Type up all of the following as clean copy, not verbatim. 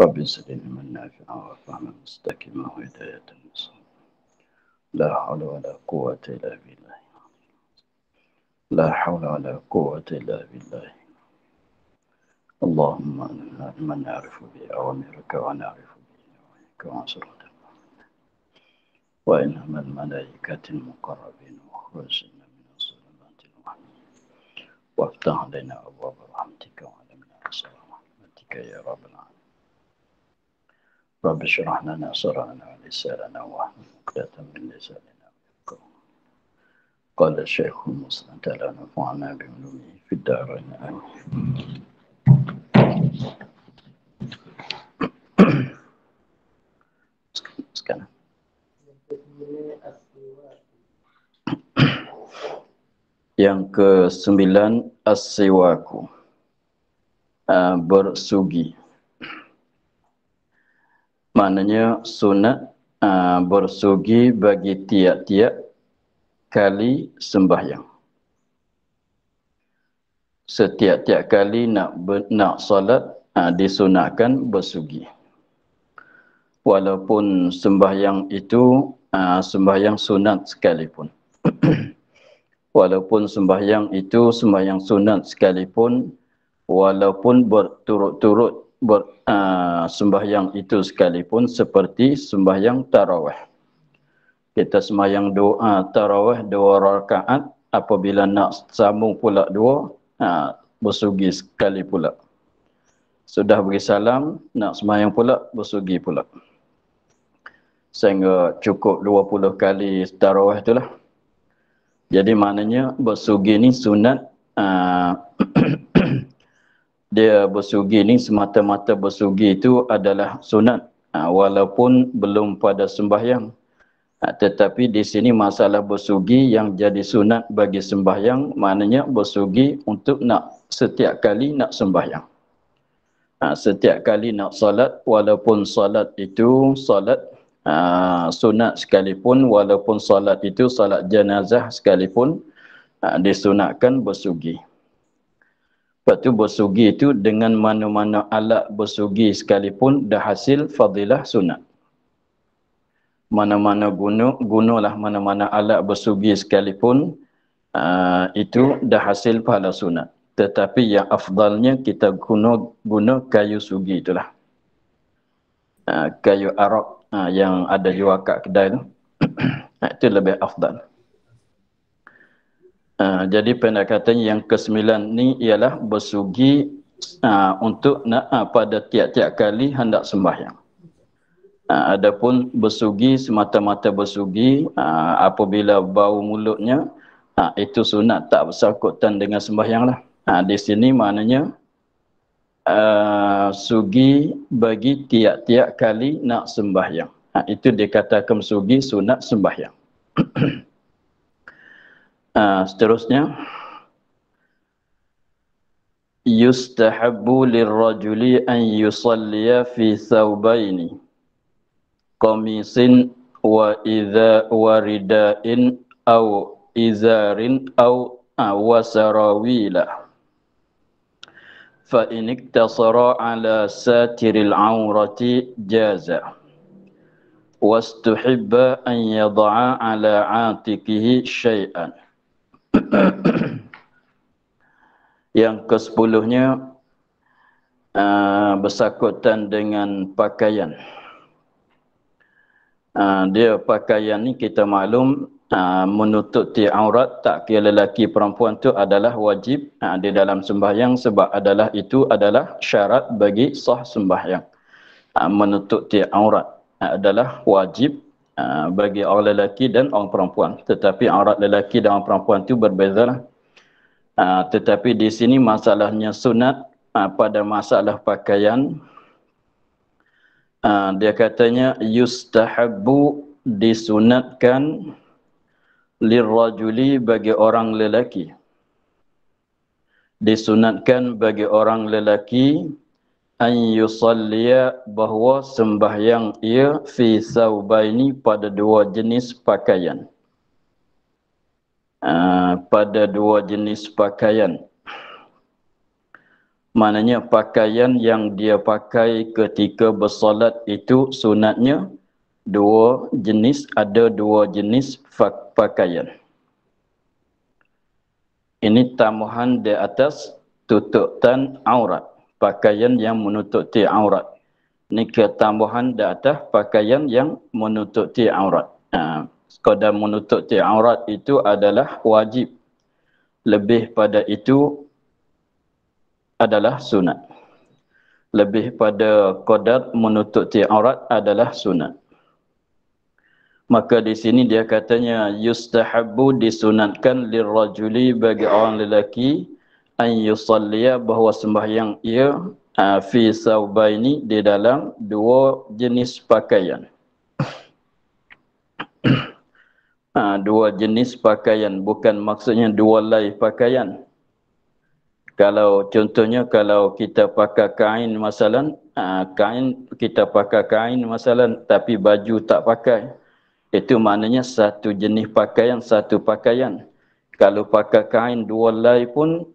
رب زدني من نافعا وفهما مستقيما وهداية نصوصا لا حول ولا قوة إلا بالله لا حول ولا قوة إلا بالله اللهم من نعرف بأوامرك ونعرف بنواهيك وانصرنا وإنما الملائكة المقربين وخرجنا من الظلمات الوهم وافتح علينا أبواب رحمتك وعلمنا أسرار رحمتك يا رب العالمين رب اشرح لنا صدرنا ولساننا واحلل عقدة من لساننا قال الشيخ المسلم تعالى نفعنا بعلومه في الدارين آمين. Sekarang. Yang ke-9 as-siwaku, bersugi. Maknanya sunat bersugi bagi tiap-tiap kali sembahyang. Setiap-tiap kali nak solat disunatkan bersugi. Walaupun sembahyang itu sembahyang sunat sekalipun. Walaupun sembahyang itu sembahyang sunat sekalipun, walaupun berturut-turut sembahyang itu sekalipun, seperti sembahyang tarawih. Kita sembahyang doa tarawih 2 rakaat, apabila nak sambung pula 2, bersugi sekali pula. Sudah beri salam, nak sembahyang pula, bersugi pula. Sehingga cukup 20 kali tarawih itulah. Jadi maknanya bersugi ni sunat. Dia bersugi ni semata-mata bersugi itu adalah sunat, walaupun belum pada sembahyang. Tetapi di sini masalah bersugi yang jadi sunat bagi sembahyang, maknanya bersugi untuk nak setiap kali nak sembahyang. Setiap kali nak salat, walaupun salat itu salat sunat sekalipun, walaupun salat itu salat jenazah sekalipun, disunatkan bersugi. Lepas tu bersugi itu dengan mana-mana alat bersugi sekalipun dah hasil fadilah sunat. Mana-mana gunalah mana-mana alat bersugi sekalipun, itu dah hasil pahala sunat. Tetapi yang afdalnya kita guna kayu sugi itulah. Kayu arak yang ada jual kat kedai tu. Itu lebih afdal. Jadi pendekatannya yang ke-9 ni ialah bersugi untuk nak pada tiap-tiap kali hendak sembahyang. Adapun bersugi semata-mata bersugi apabila bau mulutnya, itu sunat, tak bersangkutan dengan sembahyang lah. Di sini maknanya sugi bagi tiap-tiap kali nak sembahyang. Itu dikatakan sugi sunat sembahyang. Seterusnya, yustahabbu lirrajuli an yusalliya fi thawbaini qamisin wa rida'in aw izarin aw wasarawila fa in iktasara ala satiril aurati jaza wastuhibba an yada'a ala atikihi syai'an. Yang ke-10-nya bersangkutan dengan pakaian. Dia pakaian ni kita maklum menutupi aurat, tak kira lelaki perempuan tu adalah wajib di dalam sembahyang, sebab itu adalah syarat bagi sah sembahyang. Menutupi aurat adalah wajib bagi orang lelaki dan orang perempuan. Tetapi aurat lelaki dan orang perempuan itu berbezalah. Tetapi di sini masalahnya sunat pada masalah pakaian. Dia katanya yustahabbu, disunatkan, lirrajuli, bagi orang lelaki. Disunatkan bagi orang lelaki, an yusalliya, bahawa sembahyang ia, fi thawbaini, pada 2 jenis pakaian. Pada 2 jenis pakaian. Maknanya pakaian yang dia pakai ketika bersolat itu sunatnya dua jenis, ada dua jenis pakaian. Ini tambahan di atas tutupan aurat. Pakaian yang menutupi aurat. Ini ketambahan di atas pakaian yang menutupi aurat. Sekadar menutupi aurat itu adalah wajib. Lebih pada itu adalah sunat. Lebih pada qadar menutupi aurat adalah sunat. Maka di sini dia katanya yustahabbu disunatkan lirrajuli bagi orang lelaki an yusalliya bahawa sembahyang ia fi saubaini di dalam dua jenis pakaian. Dua jenis pakaian bukan maksudnya dua lai pakaian. Kalau contohnya kalau kita pakai kain masalan, kain kita pakai kain masalan tapi baju tak pakai. Itu maknanya satu jenis pakaian, satu pakaian. Kalau pakai kain dua lai pun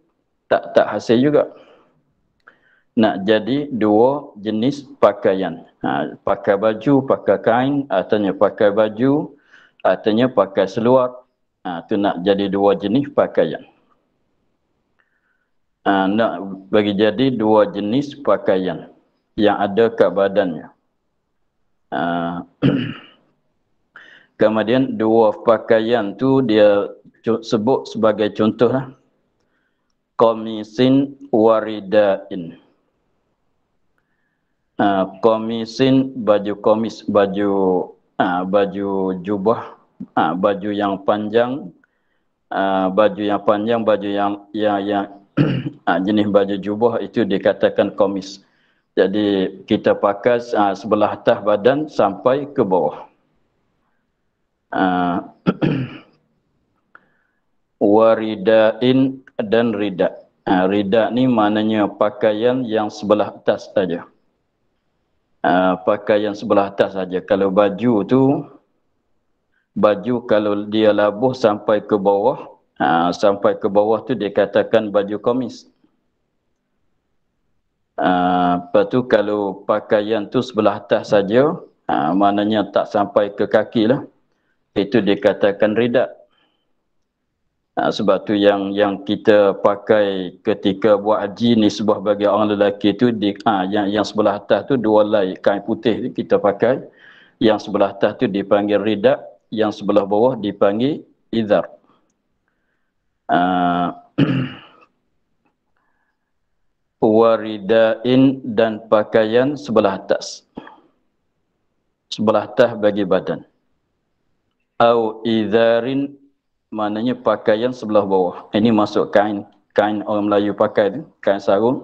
tak hasil juga. Nak jadi dua jenis pakaian. Pakai baju, pakai kain, artinya pakai baju, artinya pakai seluar. Itu nak jadi dua jenis pakaian. Nak bagi jadi dua jenis pakaian yang ada kat badannya. Kemudian dua pakaian tu dia sebut sebagai contoh lah. Qamisin waridain. Qamisin baju komis, baju jubah, baju yang panjang, baju yang panjang, baju yang jenis baju jubah itu dikatakan komis. Jadi kita pakai sebelah atas badan sampai ke bawah. Waridain dan rida. Rida ni maknanya pakaian yang sebelah atas saja. Pakaian sebelah atas saja. Kalau baju tu, baju kalau dia labuh sampai ke bawah, tu dikatakan baju komis. Lepas tu kalau pakaian tu sebelah atas saja, maknanya tak sampai ke kaki lah. Itu dikatakan rida. Sebab tu yang kita pakai ketika buat haji ni sebuah bagi orang lelaki tu yang sebelah atas tu dua lai kain putih kita pakai. Yang sebelah atas tu dipanggil rida, yang sebelah bawah dipanggil izar. Waridain dan pakaian sebelah atas. Sebelah atas bagi badan. Au izarin maknanya pakaian sebelah bawah. Ini masuk kain orang Melayu pakai tu, kain sarung,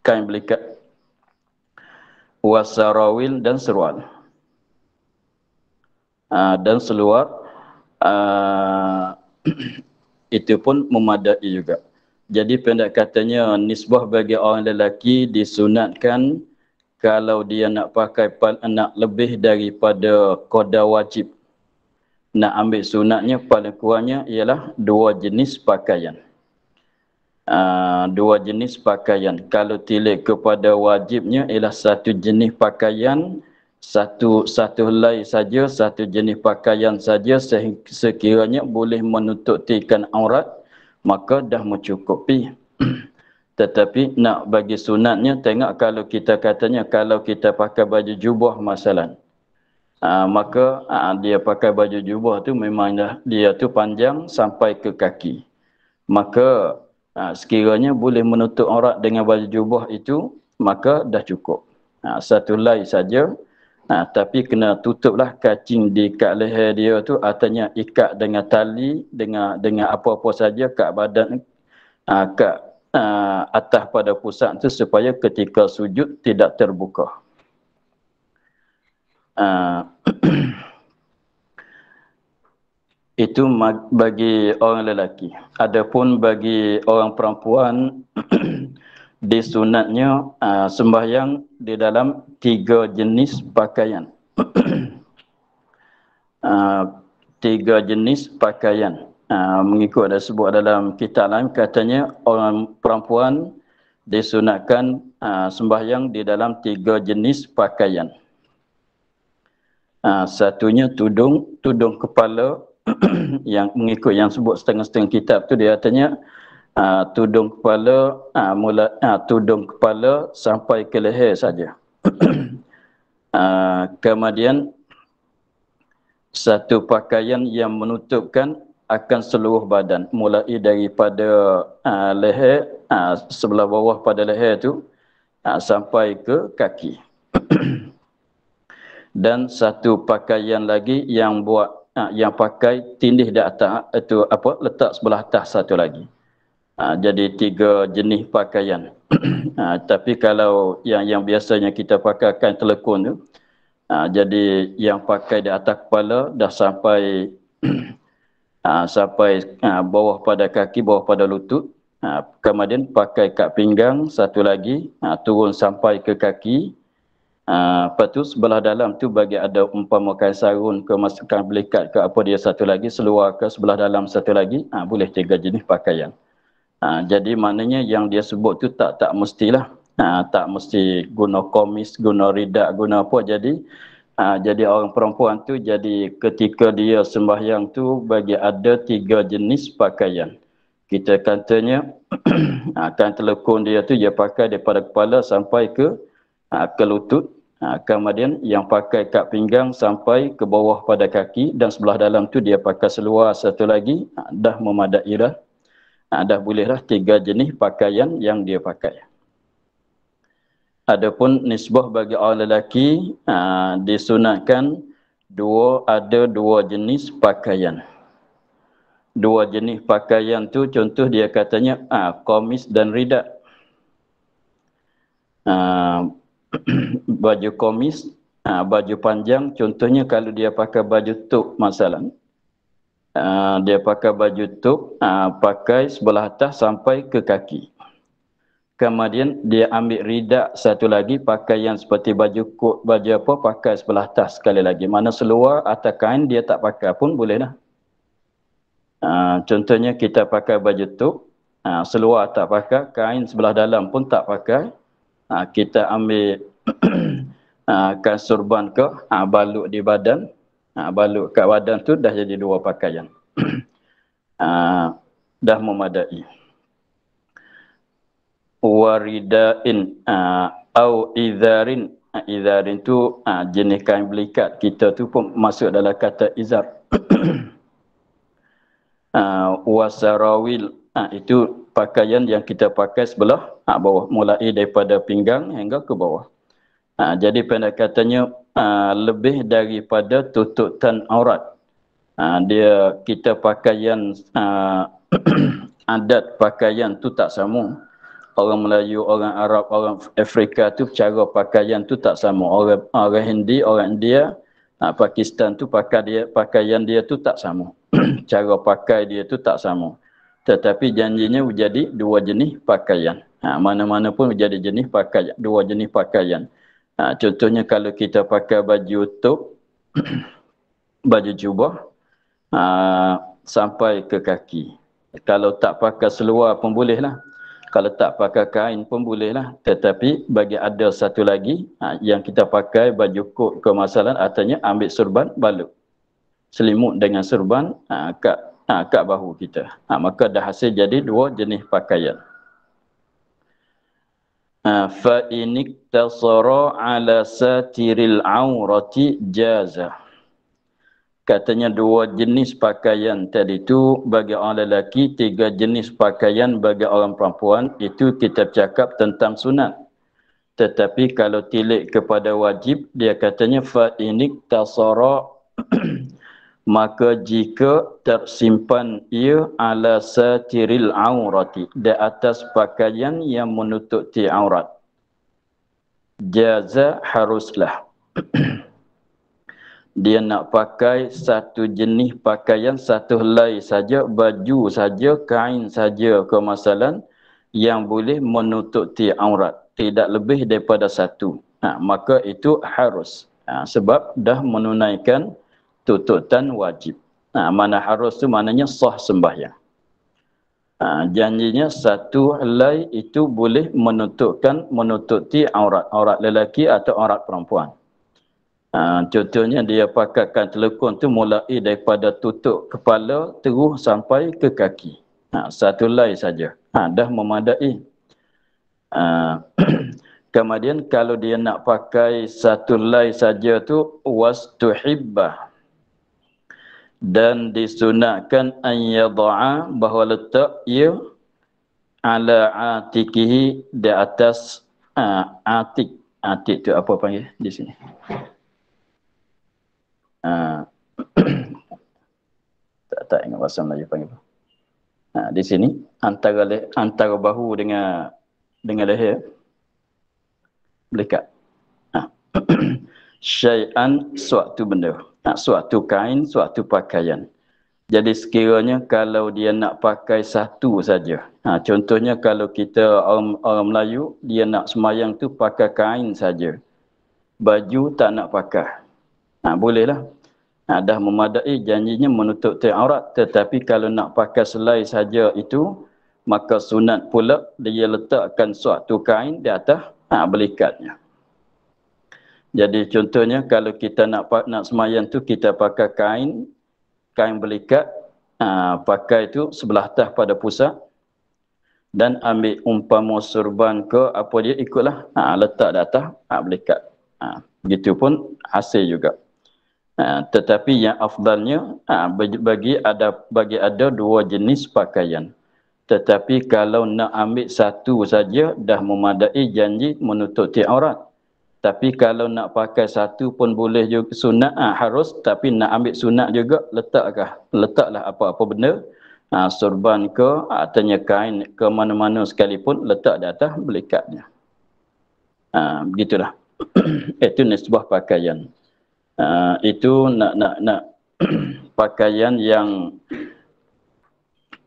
kain belikat. Wasarawil dan seluar. Dan seluar itu pun memadai juga. Jadi pendek katanya nisbah bagi orang lelaki disunatkan kalau dia nak pakai nak lebih daripada qada wajib. Nak ambil sunatnya paling kurangnya ialah dua jenis pakaian. Dua jenis pakaian. Kalau tilik kepada wajibnya ialah satu jenis pakaian, satu helai saja, satu jenis pakaian saja sekiranya boleh menutupkan aurat, maka dah mencukupi. Tetapi nak bagi sunatnya, tengok kalau kita katanya kalau kita pakai baju jubah masalan. Maka dia pakai baju jubah tu memang dia tu panjang sampai ke kaki. Maka sekiranya boleh menutup aurat dengan baju jubah itu, maka dah cukup. Satu helai saja, tapi kena tutuplah kacing di kat leher dia tu, artinya ikat dengan tali, dengan apa-apa saja kat badan, kat atas pada pusat tu supaya ketika sujud tidak terbuka. Itu bagi orang lelaki. Adapun bagi orang perempuan disunatnya sembahyang di dalam tiga jenis pakaian. Tiga jenis pakaian. mengikut ada sebut dalam kitab lain, katanya orang perempuan disunatkan sembahyang di dalam 3 jenis pakaian. Satunya tudung kepala yang mengikut yang sebut setengah-setengah kitab tu, dia katanya tudung kepala tudung kepala sampai ke leher saja. Kemudian satu pakaian yang menutupkan akan seluruh badan, mulai daripada leher, sebelah bawah pada leher tu sampai ke kaki. Dan satu pakaian lagi yang yang pakai tindih di atas, itu letak sebelah atas satu lagi. Jadi 3 jenis pakaian. Tapi kalau yang biasanya kita pakai kain telekun tu, jadi yang pakai di atas kepala dah sampai sampai bawah pada kaki, bawah pada lutut. Kemudian pakai kat pinggang satu lagi, turun sampai ke kaki. Lepas tu sebelah dalam tu bagi ada umpama kain sarung ke masukkan belikat ke apa dia satu lagi, seluar ke sebelah dalam satu lagi, boleh 3 jenis pakaian. Jadi maknanya yang dia sebut tu tak mestilah. Tak mesti guna komis, guna ridak, guna apa. Jadi orang perempuan tu, jadi ketika dia sembahyang tu bagi ada 3 jenis pakaian. Kita katanya kain telekun dia tu dia pakai daripada kepala sampai ke lutut. Kemudian yang pakai kat pinggang sampai ke bawah pada kaki, dan sebelah dalam tu dia pakai seluar satu lagi, dah memadai dah. Dah bolehlah 3 jenis pakaian yang dia pakai. Adapun nisbah bagi orang lelaki, disunatkan ada dua jenis pakaian. 2 jenis pakaian tu contoh dia katanya komis dan ridak. Baju komis, baju panjang, contohnya kalau dia pakai baju tuk masalah. Dia pakai baju tuk, pakai sebelah atas sampai ke kaki. Kemudian dia ambil ridak satu lagi, pakaian seperti baju kot, baju apa, pakai sebelah atas sekali lagi. Mana seluar atau kain dia tak pakai pun boleh dah. Contohnya kita pakai baju tuk, seluar tak pakai, kain sebelah dalam pun tak pakai. Kita ambil kain surban ke, balut di badan, balut kat badan tu dah jadi 2 pakaian. Dah memadai. Waridain au idharin. Idharin tu jenis kain belikat, kita tu pun masuk dalam kata izar. Wasarawil, itu pakaian yang kita pakai sebelah bawah, mulai daripada pinggang hingga ke bawah. Jadi pendekatannya lebih daripada tutupan aurat. Kita pakaian adat pakaian tu tak sama. Orang Melayu, orang Arab, orang Afrika tu cara pakaian tu tak sama. Orang Hindi, orang India, Pakistan tu pakaian dia tu tak sama. Cara pakai dia tu tak sama. Tetapi janjinya menjadi 2 jenis pakaian. Mana-mana pun menjadi jenis pakaian, 2 jenis pakaian. Contohnya kalau kita pakai baju tuk, baju jubah, sampai ke kaki. Kalau tak pakai seluar pun bolehlah. Kalau tak pakai kain pun bolehlah. Tetapi bagi ada satu lagi, yang kita pakai baju kot kemasalan, artinya ambil surban balut. Selimut dengan surban kat bahu kita. Maka dah hasil jadi 2 jenis pakaian. Fa iniktasara ala satiril aurati jaza. Katanya 2 jenis pakaian tadi tu bagi orang lelaki, 3 jenis pakaian bagi orang perempuan, itu kita cakap tentang sunat. Tetapi kalau tilik kepada wajib, dia katanya fa iniktasara maka jika tersimpan ia ala satiril aurati, di atas pakaian yang menutupi aurat, jaza haruslah. Dia nak pakai satu jenis pakaian, satu helai saja, baju saja, kain saja kemasalan yang boleh menutupi aurat, tidak lebih daripada 1. Maka itu harus, sebab dah menunaikan tututan wajib. Mana harus tu maknanya sah sembahyang. Janjinya satu helai itu boleh menutupi aurat lelaki atau aurat perempuan. Contohnya dia pakaikan telekung tu mulai daripada tutup kepala terus sampai ke kaki. Satu helai saja. Dah memadai. Kemudian kalau dia nak pakai satu helai saja tu wastuhibbah, dan disunatkan an yadha'a, bahawa letak ia ala atikihi, di atas atik. Atik tu apa panggil di sini? Tak ingat bahasa Melayu panggil apa. Di sini antara bahu dengan leher belikat. Syai'an, suatu benda. Suatu kain, suatu pakaian. Jadi sekiranya kalau dia nak pakai satu saja. Contohnya kalau kita orang Melayu, dia nak semayang tu pakai kain saja. Baju tak nak pakai. Bolehlah. Dah memadai, janjinya menutup aurat. Tetapi kalau nak pakai selai saja itu, maka sunat pula dia letakkan suatu kain di atas belikatnya. Jadi contohnya kalau kita nak semayang tu kita pakai kain belikat, pakai tu sebelah atas pada pusat, dan ambil umpama surban ke apa dia ikutlah, letak di atas belikat. Begitu pun hasil juga. Tetapi yang afdalnya bagi ada dua jenis pakaian. Tetapi kalau nak ambil satu saja dah memadai janji menutupi aurat. Tapi kalau nak pakai satu pun boleh juga, sunat harus, tapi nak ambil sunat juga letaklah apa-apa benda, surban ke ataunya kain ke mana-mana sekalipun, letak di atas belikatnya. Begitulah. Itu nisbah pakaian. Itu nak pakaian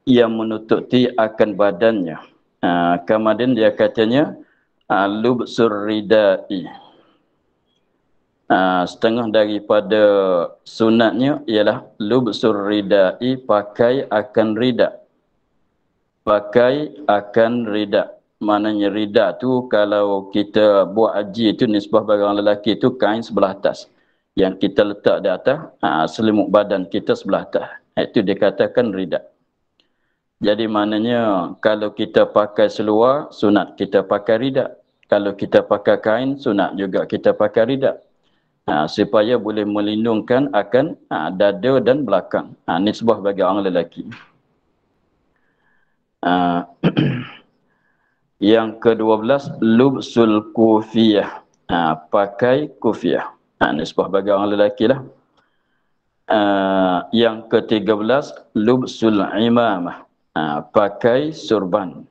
yang menutupi akan badannya. Kemudian dia katanya lubsur ridai. Setengah daripada sunatnya ialah lubsur ridai, pakai akan rida. Pakai akan rida. Maknanya rida tu kalau kita buat haji tu nisbah bagi orang lelaki tu kain sebelah atas. Yang kita letak di atas selimut badan kita sebelah atas. Itu dikatakan rida. Jadi maknanya kalau kita pakai seluar, sunat kita pakai rida. Kalau kita pakai kain, sunat juga kita pakai rida. Supaya boleh melindungkan akan dada dan belakang. Nisbah bagi orang lelaki. Yang ke-12, lubsul kufiyah. Pakai kufiyah. Nisbah bagi orang lelaki lah. Yang ke-13, lubsul imamah. Pakai surban.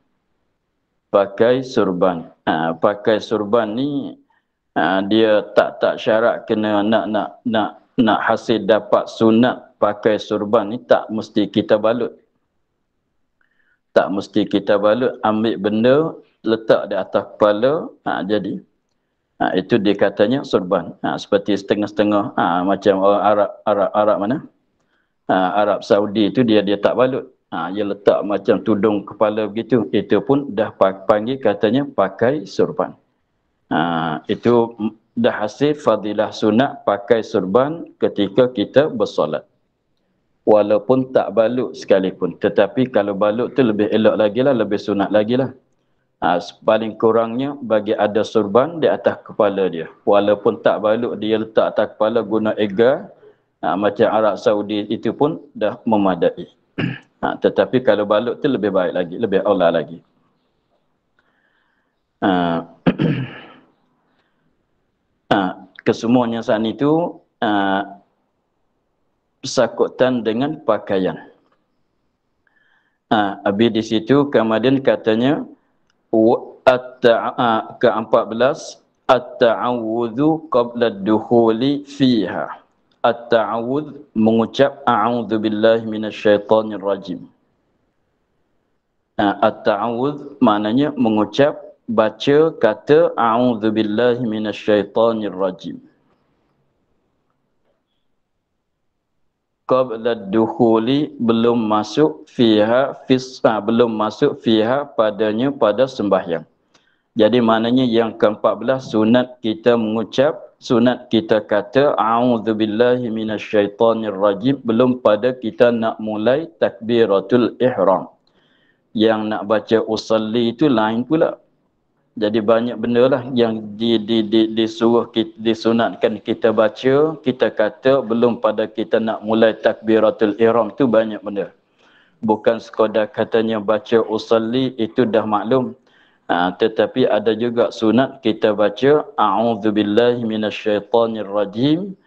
Pakai surban. Pakai surban ni dia tak syarat kena nak hasil dapat sunat pakai surban ni tak mesti kita balut. Tak mesti kita balut, ambil benda letak di atas kepala, jadi itu dia katanya surban. Seperti setengah-setengah macam orang Arab mana? Arab Saudi itu dia tak balut. Dia letak macam tudung kepala begitu. Itu pun dah panggil katanya pakai surban. Itu dah hasil fadilah sunat pakai surban ketika kita bersolat. Walaupun tak balut sekalipun. Tetapi kalau balut tu lebih elok lagi lah, lebih sunat lagi lah. Paling kurangnya bagi ada surban di atas kepala dia. Walaupun tak balut dia letak atas kepala guna egar, macam Arab Saudi itu pun dah memadai. Tetapi kalau balut tu lebih baik lagi, lebih aula lagi. Kesemuanya saat itu sakutan dengan pakaian. Habis di situ kemudian katanya ke-14 at-ta'awudhu qabla ad-dukhuli fiha. At-ta'awudh mengucap a'udzu billahi minasyaitonir rajim. At-ta'awudh maknanya mengucap, baca kata a'udzu billahi minasyaitonir rajim. qabla dukhuli, belum masuk fiha belum masuk fiha padanya pada sembahyang. Jadi maknanya yang ke-14 sunat kita mengucap, sunat kita kata a'udzubillahi minasyaitonirrajim belum pada kita nak mulai takbiratul ihram. Yang nak baca usalli itu lain pula. Jadi banyak benda lah yang disuruh kita, disunatkan kita baca, kita kata belum pada kita nak mulai takbiratul ihram tu banyak benda. Bukan sekadar katanya baca usalli itu dah maklum. Tetapi ada juga sunat kita baca a'udzubillahi minasyaitonirrajim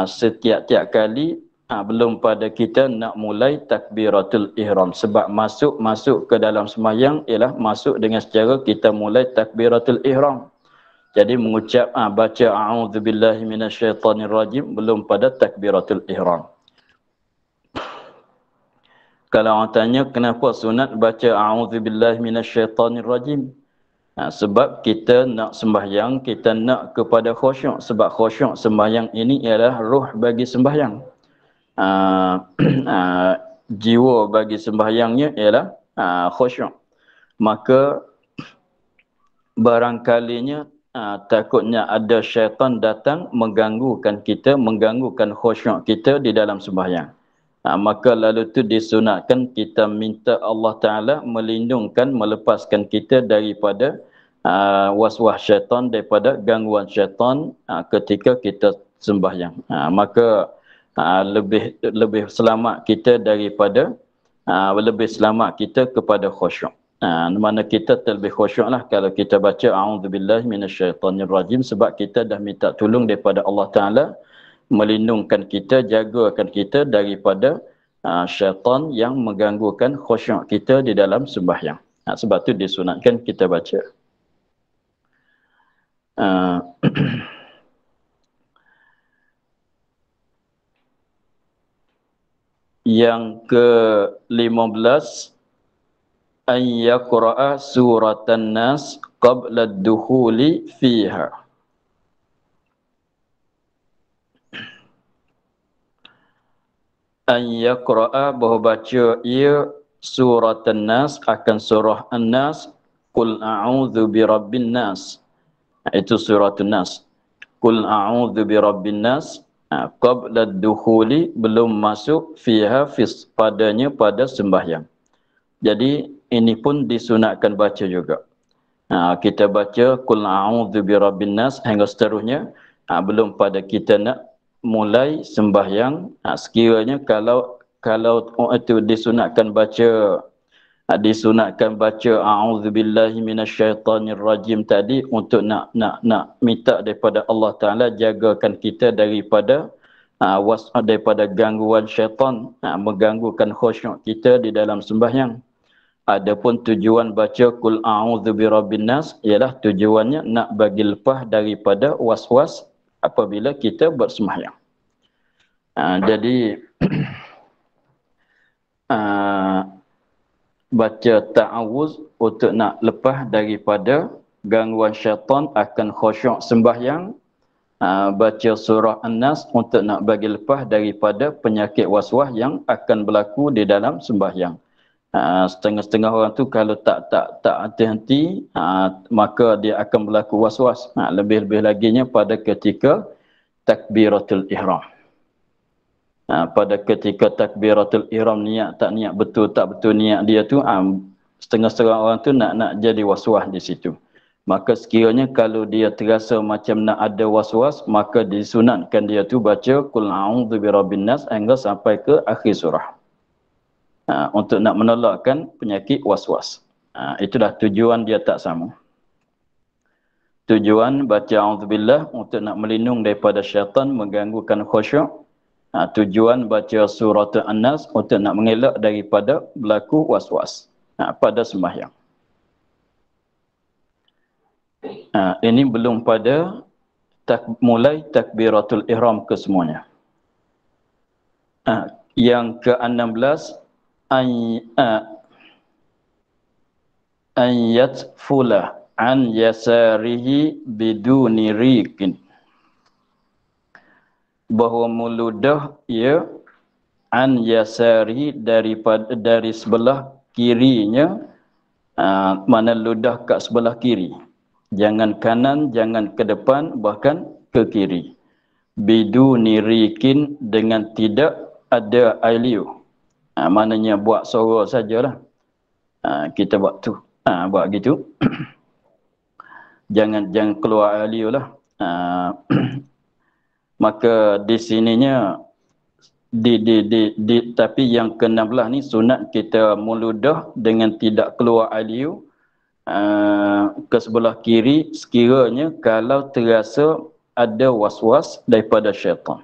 setiap-tiap kali belum pada kita nak mulai takbiratul ihram, sebab masuk ke dalam sembahyang ialah masuk dengan secara kita mulai takbiratul ihram. Jadi mengucap baca a'udzubillahi minasyaitonirrajim belum pada takbiratul ihram. Kalau orang tanya kenapa sunat baca a'udzubillahi minasyaitonirrajim? Sebab kita nak sembahyang, kita nak kepada khusyuk. Sebab khusyuk sembahyang ini ialah ruh bagi sembahyang. Jiwa bagi sembahyangnya ialah khusyuk. Maka barangkalinya takutnya ada syaitan datang mengganggukan kita, mengganggukan khusyuk kita di dalam sembahyang. Maka lalu tu disunatkan kita minta Allah Ta'ala melindungkan, melepaskan kita daripada was-was syaitan, daripada gangguan syaitan ketika kita sembahyang. Maka lebih selamat kita daripada lebih selamat kita kepada khusyuk. Mana kita terlebih khusyuk lah kalau kita baca a'udzubillahi minasyaitonirrajim, sebab kita dah minta tolong daripada Allah Ta'ala melindungkan kita, jagakan kita daripada syaitan yang mengganggukan khusyuk kita di dalam sembahyang. Sebab tu disunatkan kita baca. Yang ke-15 an yaqra'a suratan nas qabla ad-dukhuli fiha. An yaqra'a, bahawa baca ia surat An-Nas, akan surah An-Nas, Qul a'udzu birabbin nas. Itu surat An-Nas. Qul a'udzu birabbin nas qabla ad-dukhuli, belum masuk fiha padanya pada sembahyang. Jadi ini pun disunatkan baca juga. Kita baca Qul a'udzu birabbin nas hingga seterusnya belum pada kita nak mulai sembahyang. Sekiranya kalau itu disunatkan baca a'udzubillahi minasyaitonirrajim tadi untuk nak minta daripada Allah Taala jagakan kita daripada daripada gangguan syaitan mengganggukan khusyuk kita di dalam sembahyang. Adapun tujuan baca Qul a'udzu birabbin nas ialah tujuannya nak bagi lepas daripada was-was apabila kita bersembahyang. Jadi baca ta'awuz untuk nak lepas daripada gangguan syaitan akan khusyuk sembahyang. Baca surah An-Nas untuk nak bagi lepas daripada penyakit was-was yang akan berlaku di dalam sembahyang. Setengah-setengah orang tu kalau tak hati-hati maka dia akan berlaku was-was. Lebih-lebih laginya pada ketika takbiratul ihram. Pada ketika takbiratul ihram niat tak niat betul tak betul niat dia tu setengah-setengah orang tu nak jadi was-was di situ. Maka sekiranya kalau dia terasa macam nak ada was-was, maka disunatkan dia tu baca Qul a'udzu birabbin nas hingga sampai ke akhir surah. Untuk nak menolakkan penyakit was-was. Itulah tujuan dia tak sama. Tujuan baca a'udzubillah untuk nak melindung daripada syaitan mengganggukan khusyuk. Tujuan baca surah An-Nas untuk nak mengelak daripada berlaku was-was pada sembahyang. Ini belum pada mulai takbiratul ihram kesemuanya. Yang ke-16 an yatfula an yasarihi biduni riqin, bahawa meludah ia an yasari dari sebelah kirinya, mana ludah kat sebelah kiri. Jangan kanan, jangan ke depan, bahkan ke kiri. Biduni rikin, dengan tidak ada air liur. Maknanya buat suara sajalah. Kita buat tu. Buat gitu. jangan keluar air liur lah. Maka di sininya tapi yang ke-16 ni sunat kita meludah dengan tidak keluar air liur ke sebelah kiri sekiranya kalau terasa ada was-was daripada syaitan.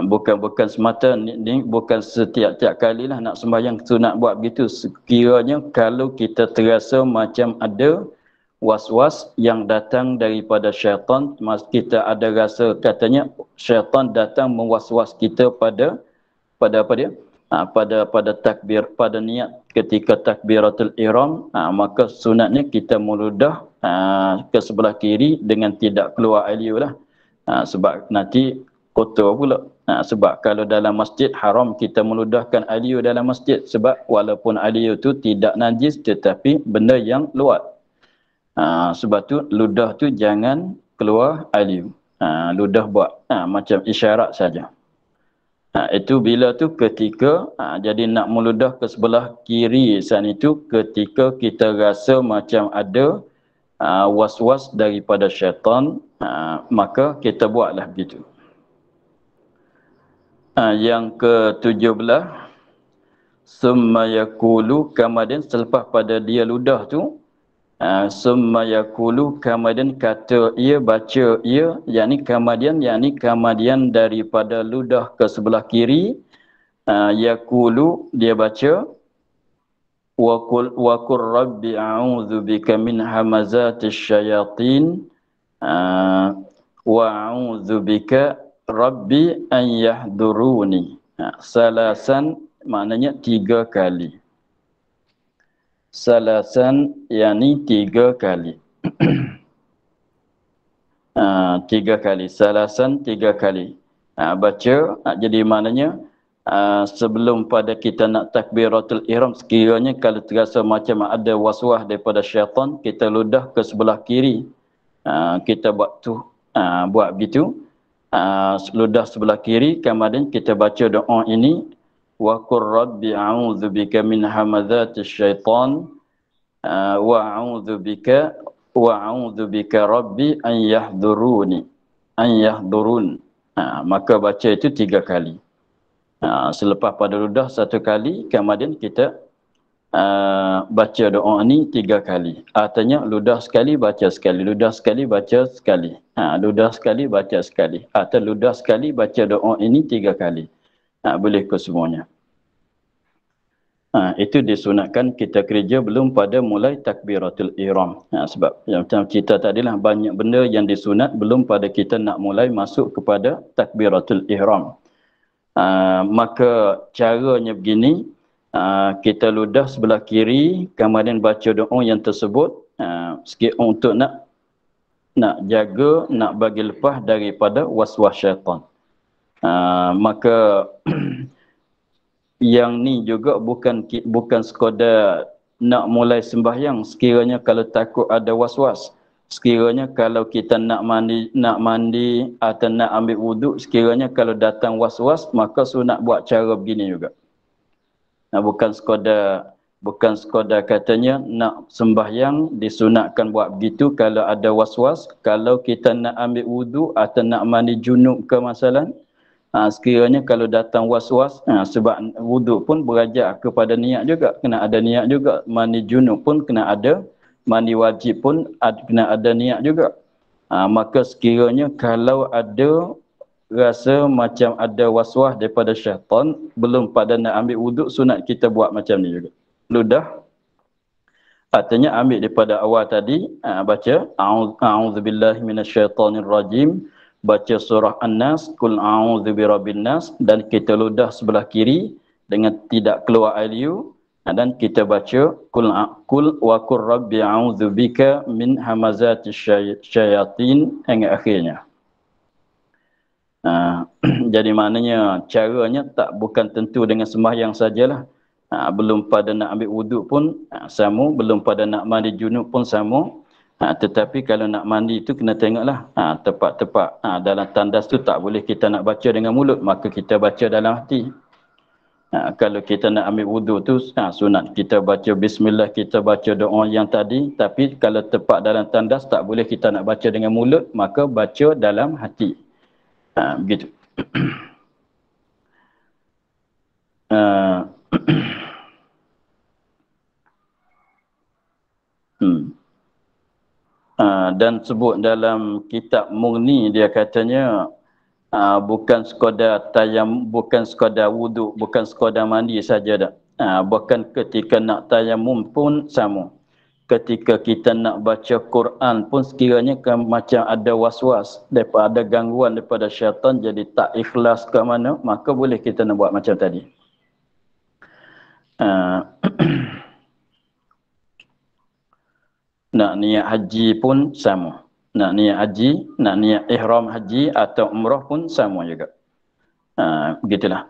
Bukan semata ni bukan setiap-tiap kalilah nak sembahyang sunat buat begitu. Sekiranya kalau kita terasa macam ada was-was yang datang daripada syaitan, kita ada rasa katanya syaitan datang mewas-was kita pada apa dia? Pada takbir, pada niat ketika takbiratul ihram, maka sunatnya kita meludah ke sebelah kiri dengan tidak keluar air liur lah. Sebab nanti kotor pula. Sebab kalau dalam masjid haram kita meludahkan air liur dalam masjid, sebab walaupun air liur tu tidak najis tetapi benda yang luat. Sebab tu ludah tu jangan keluar air liur. Ludah buat macam isyarat saja. Itu bila tu ketika jadi nak meludah ke sebelah kiri saat itu ketika kita rasa macam ada was-was daripada syaitan, maka kita buatlah begitu. Yang ke-17, summa yakulu, kemudian selepas pada dia ludah tu, summa yakulu, kemudian kata ia, baca ia, yakni kemudian daripada ludah ke sebelah kiri, yakulu, dia baca wa qur rabbi a'udzu bika min hamazatis syayatin wa a'udzu bika rabbi an yahduruni. Salasan maknanya 3 kali. Salasan yakni 3 kali. 3 kali. Salasan 3 kali. Baca, jadi maknanya sebelum pada kita nak takbiratul ihram, sekiranya kalau terasa macam ada was-was daripada syaitan, kita ludah ke sebelah kiri. Kita buat tu, buat begitu. Ludah sebelah kiri, kemudian kita baca doa ini, wa qur rabbi a'udzu bika min hamazatis syaitan wa a'udzu bika rabbi an yahdurun. Maka baca itu 3 kali. Selepas pada ludah 1 kali, kemudian kita baca doa ni 3 kali. Artinya ludah sekali baca sekali, ludah sekali baca sekali, ludah sekali baca sekali, atau ludah sekali baca doa ini 3 kali. Boleh ke semuanya. Itu disunatkan kita kerja belum pada mulai takbiratul ihram. Sebab yang macam cerita tadi lah, banyak benda yang disunat belum pada kita nak mulai masuk kepada takbiratul ihram. Maka caranya begini, kita ludah sebelah kiri, kemudian baca doa yang tersebut sikit untuk nak jaga, nak bagi lepas daripada was-was syaitan. Maka yang ni juga bukan sekadar nak mulai sembahyang, sekiranya kalau takut ada was-was, sekiranya kalau kita nak mandi atau nak ambil wuduk, sekiranya kalau datang was-was, maka sunat buat cara begini juga. Bukan sekadar katanya nak sembahyang disunatkan buat begitu kalau ada was-was. Kalau kita nak ambil wuduk atau nak mandi junub ke masalan, sekiranya kalau datang was-was, sebab wuduk pun berajak kepada niat juga, kena ada niat juga. Mandi junub pun kena ada, mandi wajib pun kena ada niat juga. Maka sekiranya kalau ada rasa macam ada was-was daripada syaitan, belum pada nak ambil wuduk, sunat kita buat macam ni juga. Ludah, artinya ambil daripada awal tadi, baca a'udzubillahi minasyaitonirrajim, baca surah An-Nas, Qul a'udzu birabbin nas, dan kita ludah sebelah kiri dengan tidak keluar air liur, dan kita baca Qul wa qur rabbi a'udzu bika min hamazatis syayatin hingga akhirnya. Jadi maknanya caranya bukan tentu dengan sembahyang sajalah. Belum pada nak ambil wuduk pun sama, belum pada nak mandi junub pun sama. Tetapi kalau nak mandi itu kena tengoklah tepat-tepat dalam tandas tu tak boleh kita nak baca dengan mulut, maka kita baca dalam hati. Kalau kita nak ambil wuduk tu sunat kita baca bismillah, kita baca doa yang tadi, tapi kalau tepat dalam tandas tak boleh kita nak baca dengan mulut, maka baca dalam hati. Begitu. Dan sebut dalam kitab Mughni, dia katanya bukan sekadar wuduk, bukan sekadar mandi saja dah. Bahkan ketika nak tayamum pun sama. Ketika kita nak baca Quran pun sekiranya macam ada was-was, ada gangguan daripada syaitan, jadi tak ikhlas ke mana, maka boleh kita nak buat macam tadi. Nak niat haji pun sama. Nak niat haji, nak niat ihram haji atau umrah pun sama juga. Begitulah.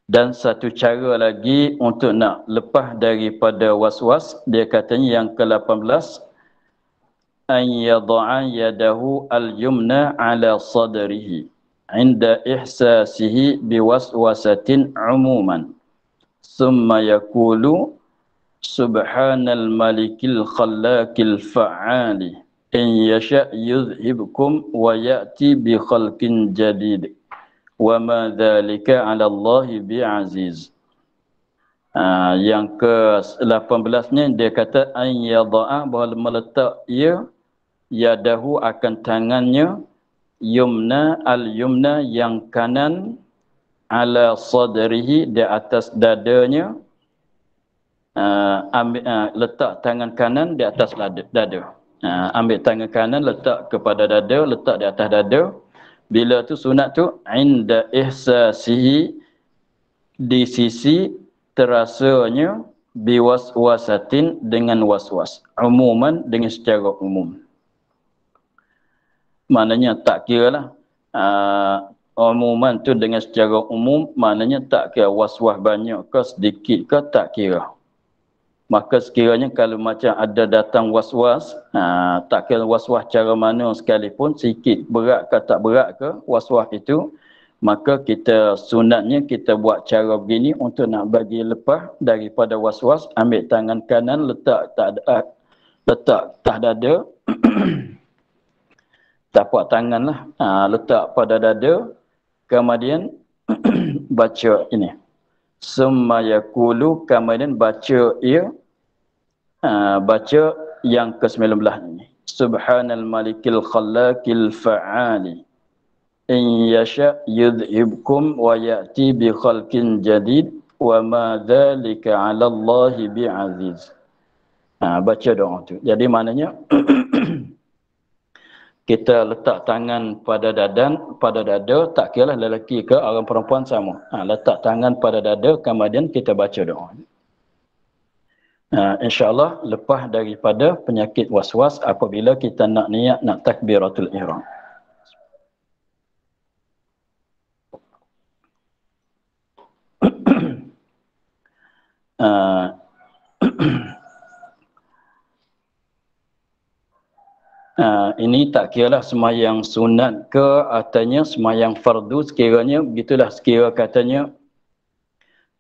Dan satu cara lagi untuk nak lepas daripada was-was, dia katanya yang ke-18, an yada'a yadahu al-yumna ala sadrihi inda ihsasihi biwaswasatin umuman. Summa yaqulu subhanal malikil khallaqil fa'ali in yasha' yuzhibkum wa ya'ti bi khalqin jadid. Wa ma dzalika 'ala Allahi bi'aziz. Yang ke-18-nya dia kata an yada'a, bahawa meletak ia yadahu akan tangannya yumna al-yumna yang kanan ala sadrihi di atas dadanya. Letak tangan kanan di atas dada. Ambil tangan kanan letak kepada dada, letak di atas dada. Bila tu sunat tu inda ihsasihi, di sisi terasanya, biwaswasatin, dengan waswas, umuman, dengan secara umum. Maknanya tak kira lah umuman tu dengan secara umum, maknanya tak kira waswas banyak ke sedikit ke, tak kira. Maka sekiranya kalau macam ada datang was-was, tak kira was-was cara mana sekalipun, sikit berat ke tak berat ke was-was itu, maka kita sunatnya kita buat cara begini untuk nak bagi lepas daripada was-was. Ambil tangan kanan letak atas dada, tapak tangan lah, letak pada dada, kemudian baca ini. Summa yaqulu, kemudian baca ia, baca yang ke-19 ini. Subhanal malikil khallaqil fa'ali in yasha' yudhibkum wa ya'ti bi khalqin jadid wa ma dzalika 'ala Allahi bi'aziz. Baca doa tu. Jadi maknanya kita letak tangan pada dada, tak kira lelaki ke orang perempuan sama. Letak tangan pada dada, kemudian kita baca doa. InsyaAllah lepas daripada penyakit was-was apabila kita nak niat nak takbiratul ihram. Ini tak kiralah semayang sunat ke atanya semayang fardu, sekiranya begitulah. Sekira katanya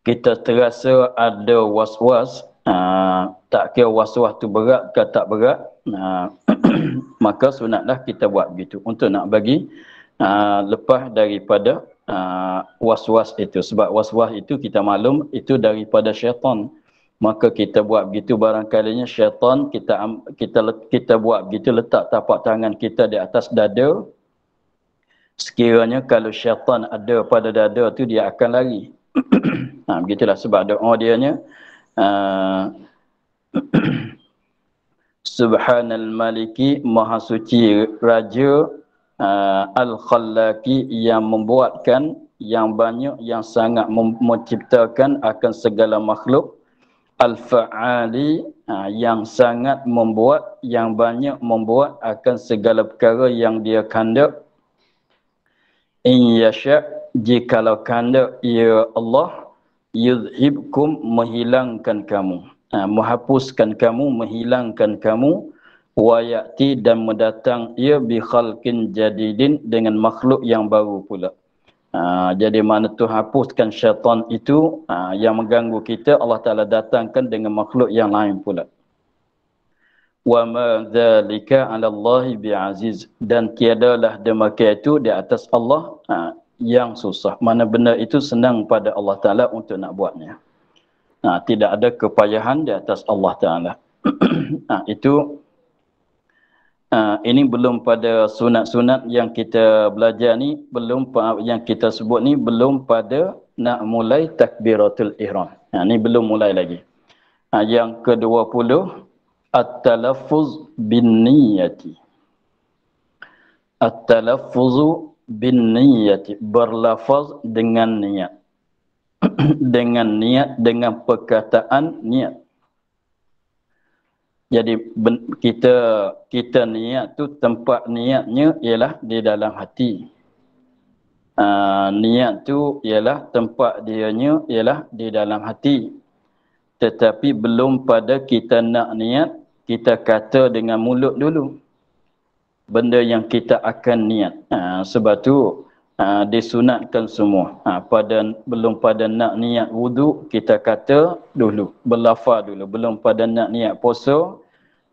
kita terasa ada was-was, tak kira was-was tu berat ke tak berat, maka sunatlah kita buat begitu untuk nak bagi lepas daripada was-was itu. Sebab was-was itu kita maklum itu daripada syaitan. Maka kita buat begitu barangkalinya syaitan, kita buat begitu, letak tapak tangan kita di atas dada. Sekiranya kalau syaitan ada pada dada tu, dia akan lari. Begitulah sebab doa dianya Subhanal Maliki, Maha Suci Raja, Al-Khallaqi, yang membuatkan, yang banyak, yang sangat menciptakan akan segala makhluk, Al-Fa'ali, yang sangat membuat, yang banyak membuat akan segala perkara yang dia kehendak, In yasha, jikalau kehendak ya Allah, yuzhibkum, menghilangkan kamu, menghapuskan kamu, menghilangkan kamu, wa ya'ti, dan mendatang ia bi khalqin jadidin, dengan makhluk yang baru pula. Jadi mana tu hapuskan syaitan itu yang mengganggu kita, Allah Ta'ala datangkan dengan makhluk yang lain pula. Wa ma dzalika 'ala Allahi bi'aziz, dan tiadalah demikian itu di atas Allah yang susah. Mana benda itu senang pada Allah Ta'ala untuk nak buatnya. Tidak ada kepayahan di atas Allah Ta'ala. Itu ini belum pada sunat-sunat yang kita belajar ni, belum yang kita sebut ni, belum pada nak mulai takbiratul ihram. Ni belum mulai lagi. Yang ke-20, at-talaffuz bin niyati. At-talaffuzu bin niyati, berlafaz dengan niat. Dengan niat, dengan perkataan niat. Jadi kita niat tu, tempat niatnya ialah di dalam hati. Niat tu ialah tempat dianya ialah di dalam hati. Tetapi belum pada kita nak niat, kita kata dengan mulut dulu benda yang kita akan niat. Sebab tu disunatkan semua. Belum pada nak niat wudu, kita kata dulu, berlafaz dulu. Belum pada nak niat puasa,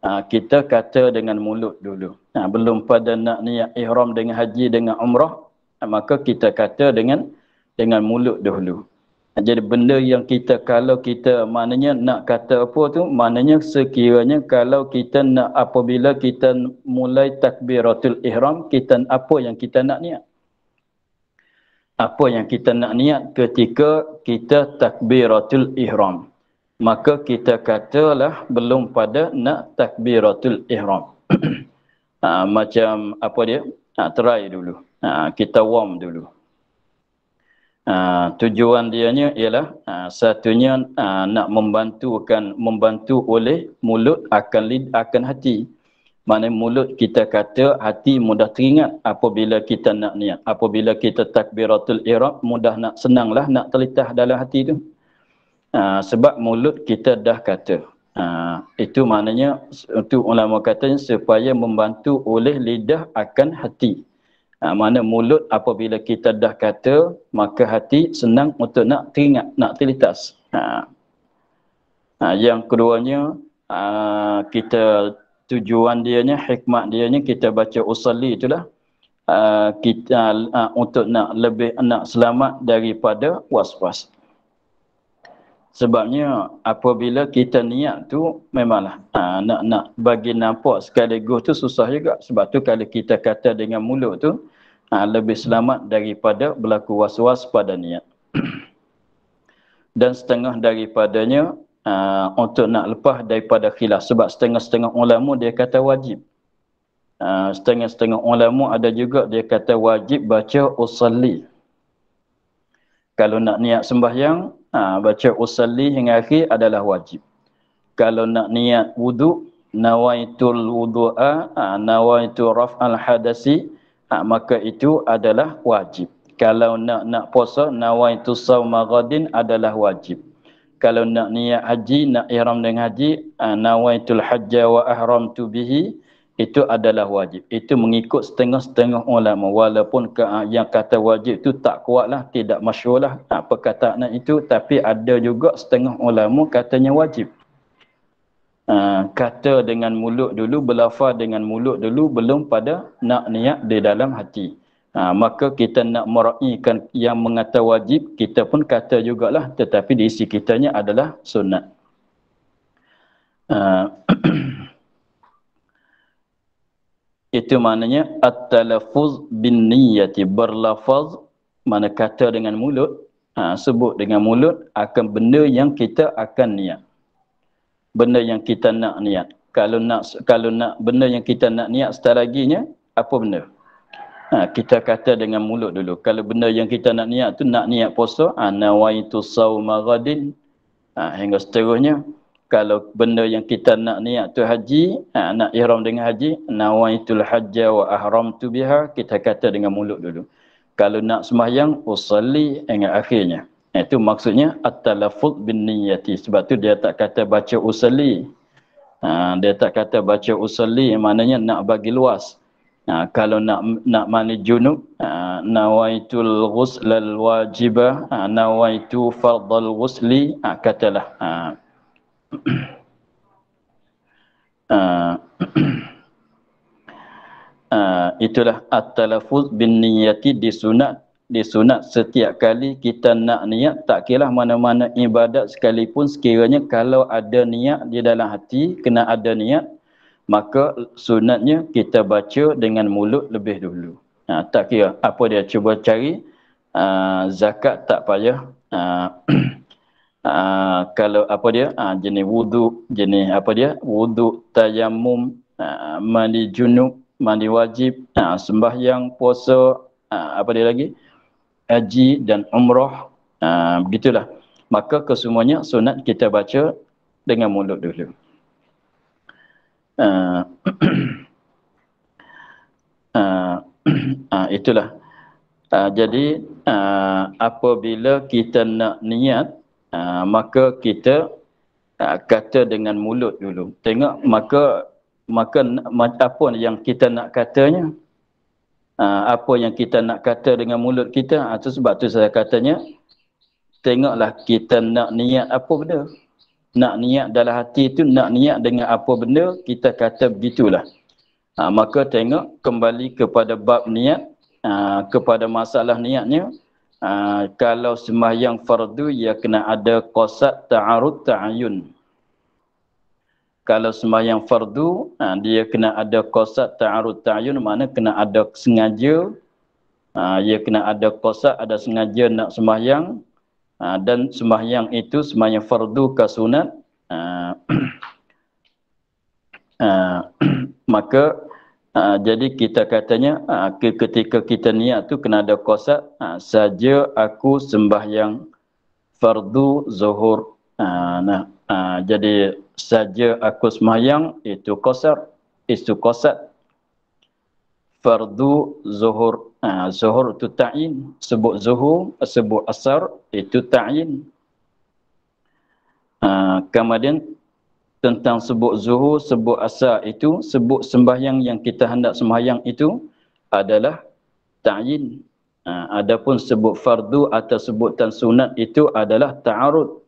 kita kata dengan mulut dulu. Belum pada nak niat ihram dengan haji, dengan umrah, maka kita kata dengan mulut dulu. Jadi benda yang kita, kalau kita maknanya nak kata apa tu, maknanya sekiranya kalau kita nak, apabila kita mulai takbiratul ihram, kita apa yang kita nak niat? Apa yang kita nak niat ketika kita takbiratul ihram? Maka kita katalah belum pada nak takbiratul ihram. Macam apa dia? Try dulu. Kita warm dulu. Tujuan dianya ialah satunya nak membantu oleh mulut akan hati. Mana mulut kita kata, hati mudah teringat apabila kita nak niat. Apabila kita takbiratul ihram, mudah nak, senanglah nak terlintas dalam hati tu. Sebab mulut kita dah kata. Itu maknanya, untuk ulama katanya supaya membantu oleh lidah akan hati. Mana mulut apabila kita dah kata, maka hati senang untuk nak teringat, nak terlintas. Yang keduanya, kita tujuan dianya, hikmat dianya, kita baca usalli itulah, kita untuk nak lebih nak selamat daripada was-was. Sebabnya apabila kita niat tu memanglah nak bagi nampak sekaligus tu susah juga. Sebab tu kalau kita kata dengan mulut tu lebih selamat daripada berlaku was-was pada niat. Dan setengah daripadanya untuk nak lepas daripada khilaf. Sebab setengah-setengah ulama dia kata wajib. Setengah-setengah ulama ada juga dia kata wajib baca usalli. Kalau nak niat sembahyang, baca usalli hingga akhir adalah wajib. Kalau nak niat wudu, nawaitul wudu'a, nawaitu raf'al hadasi, maka itu adalah wajib. Kalau nak puasa, nawaitu sawma ghadin adalah wajib. Kalau nak niat haji, nak ihram dengan haji, nawaitul hajja wa ahramtu bihi, itu adalah wajib. Itu mengikut setengah-setengah ulama. Walaupun yang kata wajib itu tak kuatlah, tidak masyhurlah perkataan itu, tapi ada juga setengah ulama katanya wajib. Kata dengan mulut dulu, berlafaz dengan mulut dulu, belum pada nak niat di dalam hati. Maka kita nak meraihkan yang mengata wajib, kita pun kata jugalah, tetapi diisi kitanya adalah sunat. Itu maknanya at-talaffuz bin niyyati, berlafaz, mana kata dengan mulut, sebut dengan mulut akan benda yang kita akan niat. Benda yang kita nak niat. Kalau nak benda yang kita nak niat setelah laginya, apa benda? Kita kata dengan mulut dulu. Kalau benda yang kita nak niat tu, nak niat puasa, nawaitu sawma ghadin, hingga seterusnya. Kalau benda yang kita nak niat tu haji, nak ihram dengan haji, nawaitul hajja wa ahramtu biha, kita kata dengan mulut dulu. Kalau nak sembahyang, usalli hingga akhirnya. Itu maksudnya at-talaffuz bin niyyati. Sebab tu dia tak kata baca usalli. Dia tak kata baca usalli, maknanya nak bagi luas. Kalau nak mandi junub, nawaitul ghuslal wajibah, nawaitu fardal ghusli, katalah. Itulah at-talaffuz bin niyyati disunat setiap kali kita nak niat, tak kira mana-mana ibadat sekalipun, sekiranya kalau ada niat di dalam hati, kena ada niat, maka sunatnya kita baca dengan mulut lebih dulu. Tak kira apa dia, cuba cari zakat tak payah. Kalau apa dia, jenis wudu, jenis apa dia, wudu, tayamum, mandi junub, mandi wajib, sembahyang, puasa, apa dia lagi, haji dan umrah, begitulah. Maka kesemuanya sunat kita baca dengan mulut dulu. Itulah. Jadi apabila kita nak niat, maka kita kata dengan mulut dulu. Tengok maka apa yang kita nak katanya, apa yang kita nak kata dengan mulut kita. Itu sebab tu saya katanya, tengoklah kita nak niat apa benda. Nak niat dalam hati tu, nak niat dengan apa benda, kita kata begitulah. Maka tengok kembali kepada bab niat, kepada masalah niatnya. Kalau sembahyang fardu, ia kena ada qasad ta'arud ta'ayun. Kalau sembahyang fardu, dia kena ada qasad ta'arud ta'ayun, makna kena ada sengaja. Ia kena ada qasad, ada sengaja nak sembahyang. Dan sembahyang itu sembahyang fardu ke sunat. Maka jadi kita katanya, ketika kita niat tu kena ada qasad, saja aku sembahyang fardu zuhur. Jadi saja aku sembahyang itu qasar, itu qasad. Fardu zuhur, zuhur itu ta'yin, sebut zuhur, sebut asar itu ta'yin. Kemudian tentang sebut zuhur, sebut asar itu, sebut sembahyang yang kita hendak sembahyang itu adalah ta'yin. Adapun sebut fardu atau sebutan sunat itu adalah ta'arud.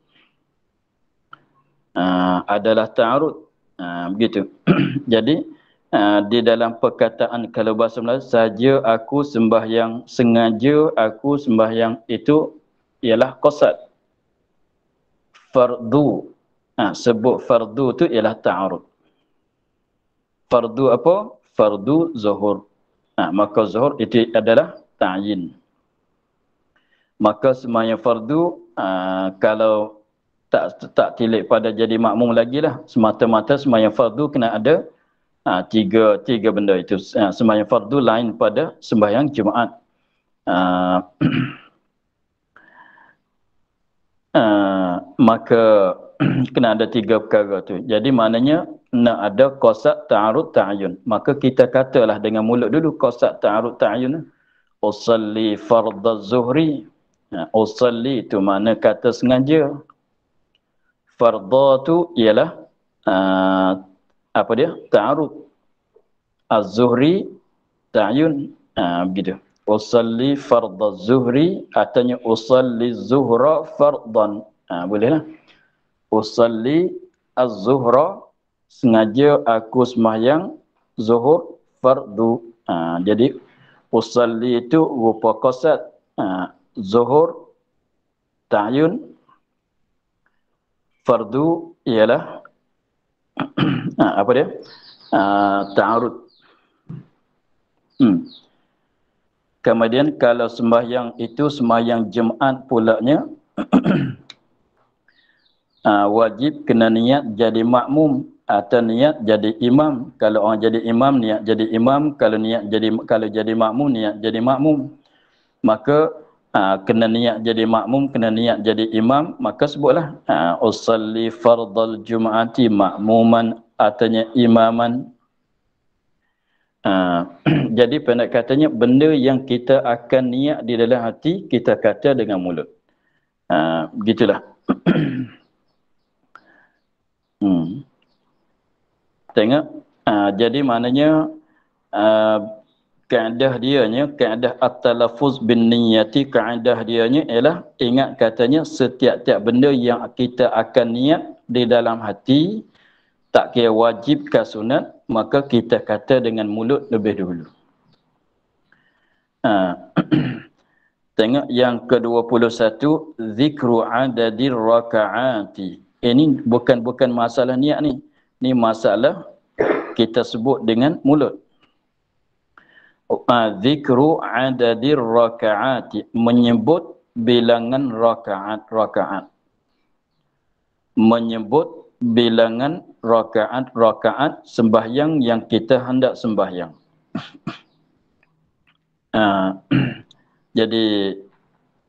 Adalah ta'arud. Begitu. Jadi di dalam perkataan kalau bahasa Melayu, saja aku sembahyang, sengaja aku sembahyang, itu ialah qasad. Fardu, sebut fardu tu ialah ta'arud. Fardu apa? Fardu zuhur. Maka zuhur itu adalah ta'yin. Maka sembahyang fardu, kalau tak tilik pada jadi makmum lagi lah, semata-mata sembahyang fardu kena ada tiga benda itu. Sembahyang fardu lain pada sembahyang Jumaat. Maka kena ada tiga perkara tu. Jadi maknanya nak ada qasad ta'arud ta'ayun. Maka kita katalah dengan mulut dulu qasad ta'arud ta'ayun. Usalli fardaz zuhri. Usalli itu makna kata sengaja. Fardha tu ialah apa dia? Ta'arud. Az-zuhri ta'ayun. Begitu. Usalli fardaz zuhri, artinya usalli zuhra fardan. Bolehlah. Usalli az-zuhra, sengaja aku sembahyang zuhur fardu. Jadi usalli itu rupa qasad, zuhur ta'yun, fardu ialah apa dia? Ta'arud. Kemudian kalau sembahyang itu sembahyang Jumaat pulaknya, wajib kena niat jadi makmum atau niat jadi imam. Kalau orang jadi imam, niat jadi imam. Kalau jadi makmum, niat jadi makmum. Maka kena niat jadi makmum, kena niat jadi imam. Maka sebutlah usalli fardal jum'ati makmuman, artinya imaman. Jadi pendek katanya, benda yang kita akan niat di dalam hati, kita kata dengan mulut. Begitulah. Tengok. Jadi maknanya, kaedah dianya, kaedah at-talaffuz bin niyati, kaedah dianya ialah, ingat katanya, setiap-tiap benda yang kita akan niat di dalam hati, tak kira wajib ke sunat, maka kita kata dengan mulut lebih dulu. Tengok yang ke-21, zikru adadir raka'ati. Ini bukan masalah niat ni. Ni masalah kita sebut dengan mulut. Zikru adadir raka'ati, menyebut bilangan rakaat. Menyebut bilangan rakaat sembahyang yang kita hendak sembahyang. Jadi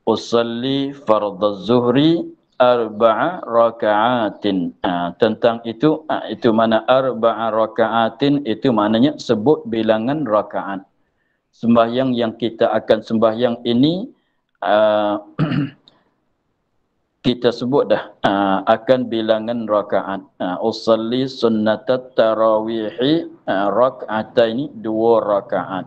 usalli fardhu zuhri arba'a raka'atin. Tentang itu, itu mana arba'a raka'atin, itu maknanya sebut bilangan rakaat. Sembahyang yang kita akan sembahyang ini, kita sebut dah akan bilangan rakaat. Usalli sunnatat tarawihi raka'ataini, 2 rakaat.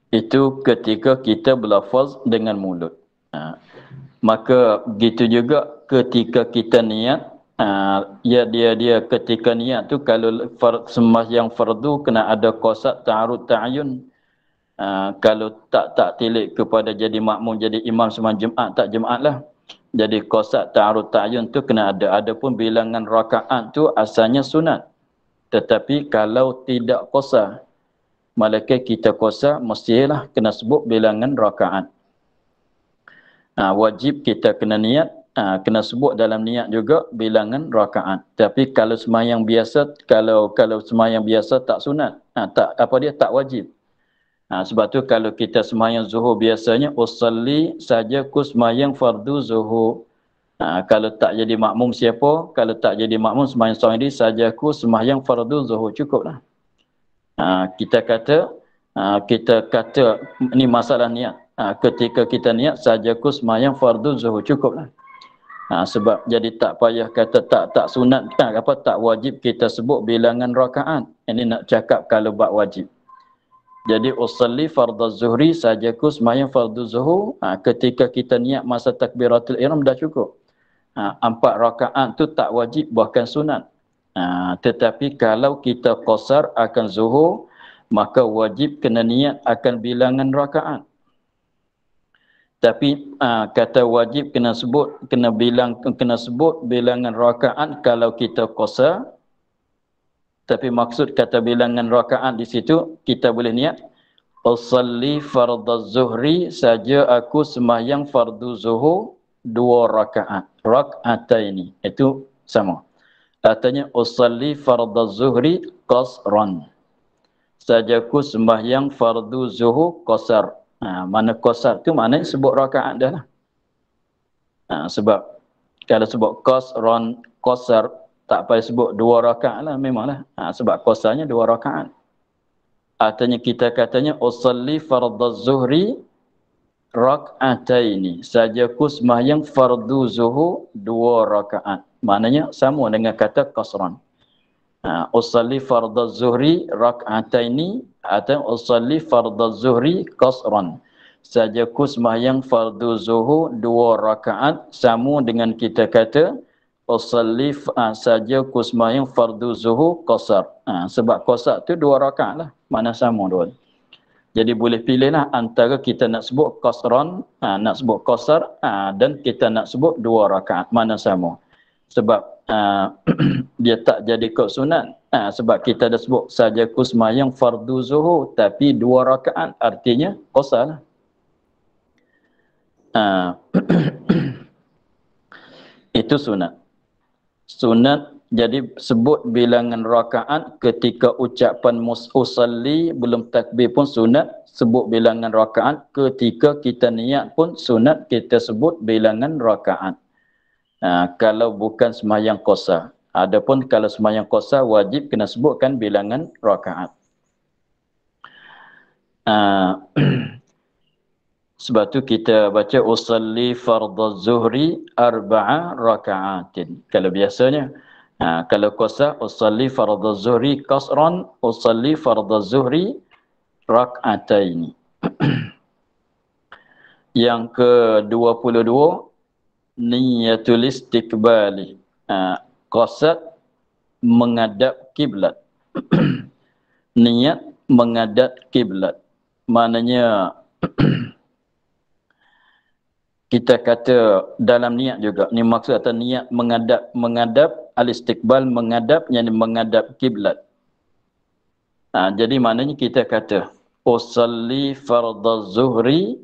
Itu ketika kita berlafaz dengan mulut. Maka begitu juga ketika kita niat, dia ketika niat tu, kalau sembahyang fardu kena ada qasad ta'arud ta'ayun. Kalau tak tilik kepada jadi makmum, jadi imam sembahyang Jumaat, tak Jumaat lah. Jadi qasad ta'arud ta'ayun tu kena ada. Adapun bilangan rakaat tu asalnya sunat. Tetapi kalau tidak qasad, malaikat kita qasad, mestilah kena sebut bilangan rakaat. Wajib kita kena niat, kena sebut dalam niat juga bilangan rakaat. Tapi kalau sembahyang biasa, kalau sembahyang biasa tak sunat, tak wajib. Sebab tu kalau kita sembahyang zuhur biasanya, usalli saja ku sembahyang fardu zuhur. Kalau tak jadi makmum siapa, kalau tak jadi makmum sembahyang seorang diri, saja ku sembahyang fardu zuhur, cukuplah. Kita kata ni masalah niat. Ketika kita niat, sajaku sembahyang fardu zuhur, cukuplah. Sebab jadi tak payah kata tak sunat, tak wajib kita sebut bilangan rakaat. Ini nak cakap kalau bab wajib. Jadi usalli fardhu zuhri, sajaku sembahyang fardu zuhur, ketika kita niat masa takbiratul ihram dah cukup. 4 rakaat tu tak wajib, bahkan sunat. Tetapi kalau kita qasar akan zuhur, maka wajib kena niat akan bilangan rakaat. Tapi kata wajib kena sebut bilangan rakaat kalau kita qasar. Tapi maksud kata bilangan rakaat di situ, kita boleh niat usalli fardhu zuhri, saja aku sembahyang fardu zuhur 2 rakaat. Rak'ataini, itu sama. Artinya usalli fardhu zuhri qasran, sajaku sembahyang fardu zuhur qasar. Mana qasar tu maknanya sebut rakaat dah lah. Sebab kalau sebut qasran, qasar, tak payah sebut 2 rakaat lah, memanglah. Sebab qasarnya 2 rakaat. Artinya kita katanya usalli fardhu zuhri rak'ataini, sajaku sembahyang fardu zuhur 2 rakaat. Maknanya sama dengan kata qasran. Usalli fardhu zuhri rak'ataini atau usalli fardhu zuhri qasran, sajaku sembahyang fardu zuhur 2 rakaat, sama dengan kita kata usalli sajaku sembahyang fardu zuhur qasar. Sebab qasar tu 2 rakaat lah, mana sama dua. Jadi boleh pilihlah antara kita nak sebut qasran, nak sebut qasar, dan kita nak sebut 2 rakaat, mana sama. Sebab dia tak jadi kod sunat. Sebab kita dah sebut sajaku sembahyang fardu zuhur, tapi 2 rakaat, artinya qasar lah. Itu sunat. Sunat, jadi sebut bilangan rakaat ketika ucapan usalli belum takbir pun sunat. Sebut bilangan rakaat ketika kita niat pun sunat, kita sebut bilangan rakaat. Kalau bukan sembahyang qasar. Adapun kalau sembahyang qasar wajib kena sebutkan bilangan rakaat. Sebab tu kita baca usalli fardhu zuhri arba'a raka'atin. Kalau biasanya kalau qasar usalli fardhu zuhri qasran usalli fardhu zuhri rak'ataini. Yang ke-22 niyatul istiqbali. Qasad menghadap kiblat. Niat menghadap kiblat. Maknanya kita kata dalam niat juga. Ni maksud atau niat menghadap al-istiqbal menghadap yang menghadap kiblat. Jadi maknanya kita kata usalli fardhu zuhri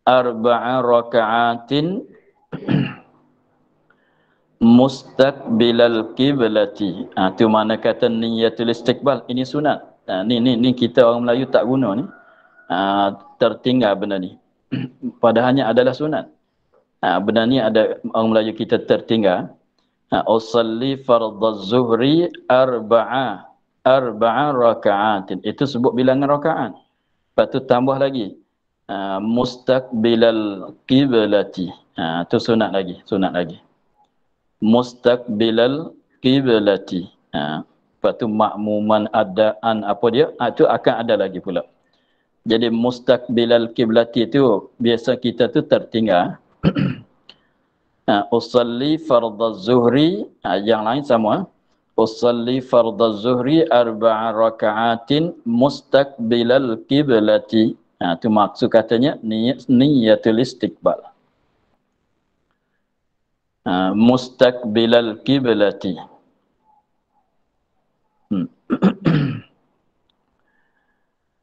arba'a raka'atin mustaqbilal kiblati. Tu mana kata niyatul istiqbal. Ini sunat. Ni kita orang Melayu tak guna ni. Tertinggal benda ni. Padahalnya adalah sunat. Benda ni ada orang Melayu kita tertinggal. Usalli fardhu zuhri arba'a raka'atin. Itu sebut bilangan rakaat. Lepas tu tambah lagi mustaqbilal kiblati. Tu sunat lagi. Mustaqbilal kiblati. Lepas tu makmuman adaan apa dia? Itu akan ada lagi pula. Jadi mustaqbilal kiblati itu biasa kita tu tertinggal. Usalli fardhu zuhri, yang lain sama. Usalli fardhu zuhri arba'a raka'atin mustaqbilal kiblati. Itu maksud katanya niyatul istiqbal. Mustaqbilal kiblati.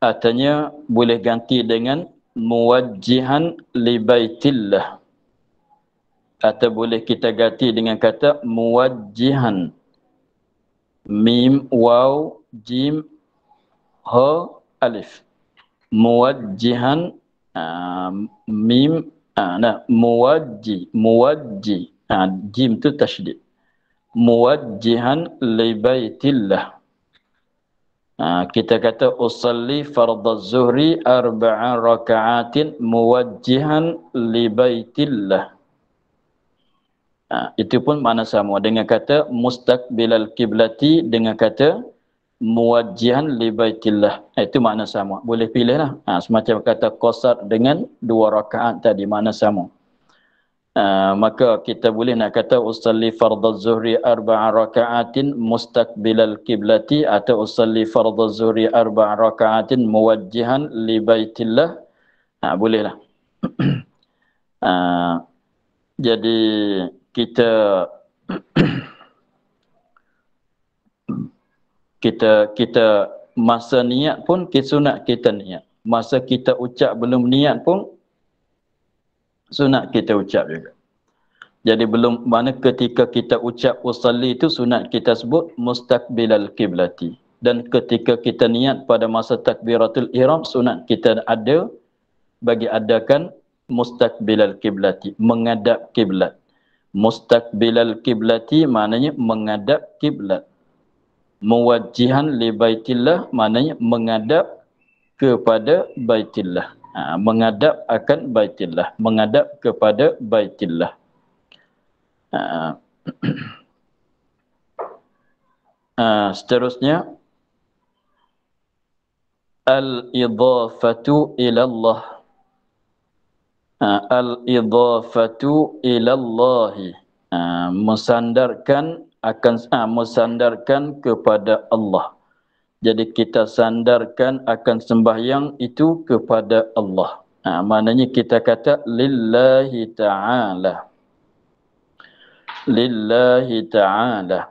Artinya boleh ganti dengan muwajjihan li baitillah. Atau boleh kita ganti dengan kata muwajjihan. Mim, waw, jim, ha, alif. Muwajjihan, mim, muwajji. Jim tu tasydid. Muwajjihan li baitillah. Kita kata usalli fardhu zuhri arba'a raka'atin muwajjihan li baitillah. Itu pun makna sama dengan kata mustaqbilal kiblati dengan kata muwajjihan li baitillah. Itu makna sama. Boleh pilihlah. Semacam kata qasar dengan 2 rakaat tadi makna sama. Maka kita boleh nak kata usalli fardhu zuhri arba'a raka'atin mustaqbilal kiblati atau usalli fardhu zuhri arba'a raka'atin muwajjihan li baitillah. Bolehlah. Jadi kita masa niat pun sunat kita niat. Masa kita ucap belum niat pun sunat kita ucap juga. Jadi belum mana ketika kita ucap usalli itu sunat kita sebut mustaqbilal kiblati. Dan ketika kita niat pada masa takbiratul ihram sunat kita ada bagi adakan mustaqbilal kiblati, menghadap kiblat. Mustaqbilal kiblati maknanya menghadap kiblat. Muwajjihan li baitillah maknanya menghadap kepada baitillah. Menghadap akan baitillah, menghadap kepada baitillah. Seterusnya al-idhafatu ila Allah. Al-idhafatu ilallahi. Mensandarkan kepada Allah. Jadi kita sandarkan akan sembahyang itu kepada Allah. Maknanya kita kata lillahi ta'ala. Lillahi ta'ala.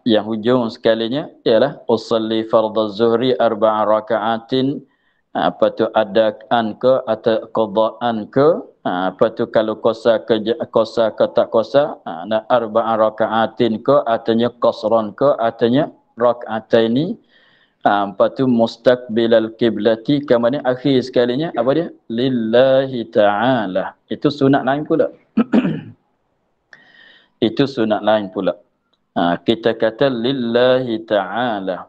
Yang hujung sekalinya ialah usalli fardhu zuhri arba'a raka'atin. Apa tu adaan ke atau qadaan ke, apa tu kalau qasa ke tak qasa, arba'a raka'atin ke artinya qasran ke artinya raka'ataini, Lepas tu mustaqbilal kiblati, kemudian akhir sekalinya apa dia? Lillahi ta'ala. Itu sunat lain pula. Itu sunat lain pula. Kita kata lillahi ta'ala.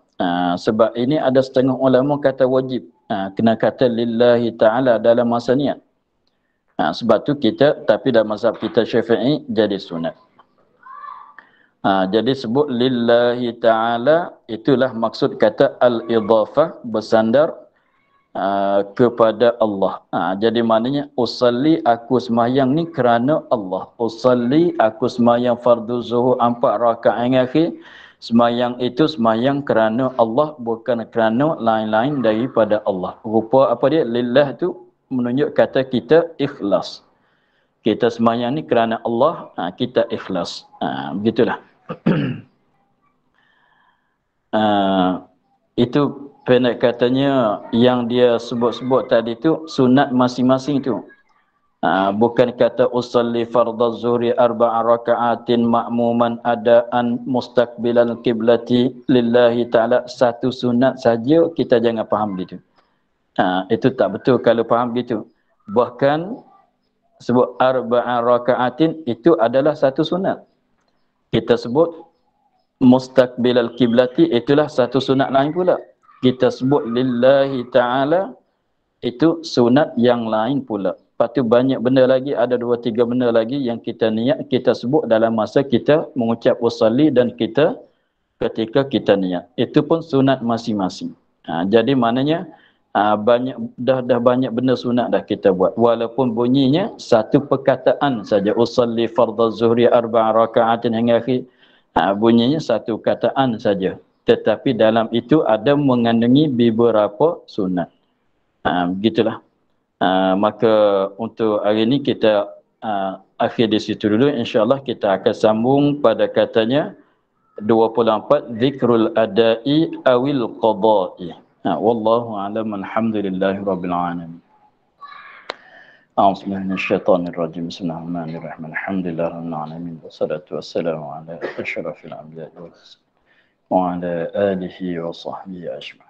Sebab ini ada setengah ulama kata wajib. Kena kata lillahi ta'ala dalam masa niat. Sebab tu kita, tapi dalam mazhab kita Syafi'i jadi sunat. Jadi sebut lillahi ta'ala, itulah maksud kata al-idhafah, bersandar kepada Allah. Jadi maknanya usalli, aku sembahyang ni kerana Allah. Usalli, aku sembahyang fardu zuhur 4 rakaat yang akhir. Sembahyang itu sembahyang kerana Allah, bukan kerana lain-lain daripada Allah. Rupa apa dia? Lillah tu menunjuk kata kita ikhlas. Kita sembahyang ni kerana Allah, kita ikhlas. Begitulah. Itu pendek katanya yang dia sebut-sebut tadi tu sunat masing-masing tu. Bukan kata usalli fardaz zuhri 4 rakaatin ma'muman adaan mustaqbilal qiblati lillahi ta'ala, satu sunat saja, kita jangan faham gitu. Itu tak betul kalau faham gitu. Bahkan sebut 4 rakaatin itu adalah satu sunat. Kita sebut mustaqbilal kiblati, itulah satu sunat lain pula. Kita sebut lillahi ta'ala, itu sunat yang lain pula. Lepas tu banyak benda lagi, ada 2-3 benda lagi yang kita niat, kita sebut dalam masa kita mengucap usalli dan kita ketika kita niat. Itu pun sunat masing-masing. Jadi maknanya dah banyak benda sunat dah kita buat. Walaupun bunyinya satu perkataan saja, usalli fardaz zuhri 4 rakaatin hingga akhir. Bunyinya satu kataan saja. Tetapi dalam itu ada mengandungi beberapa sunat. Begitulah. Maka untuk hari ini kita akhir di situ dulu. InsyaAllah kita akan sambung pada katanya 24, zikrul adai awil qadai. Wallahu a'lam, alhamdulillahi rabbil alamin. A'udzu billahi minasyaitonir rajim. Bismillahirrahmanirrahim. Alhamdulillahi rabbil alamin. Wassalatu wassalamu ala asyrafil anbiya'i wa ala alihi wa sahbihi ajma'in.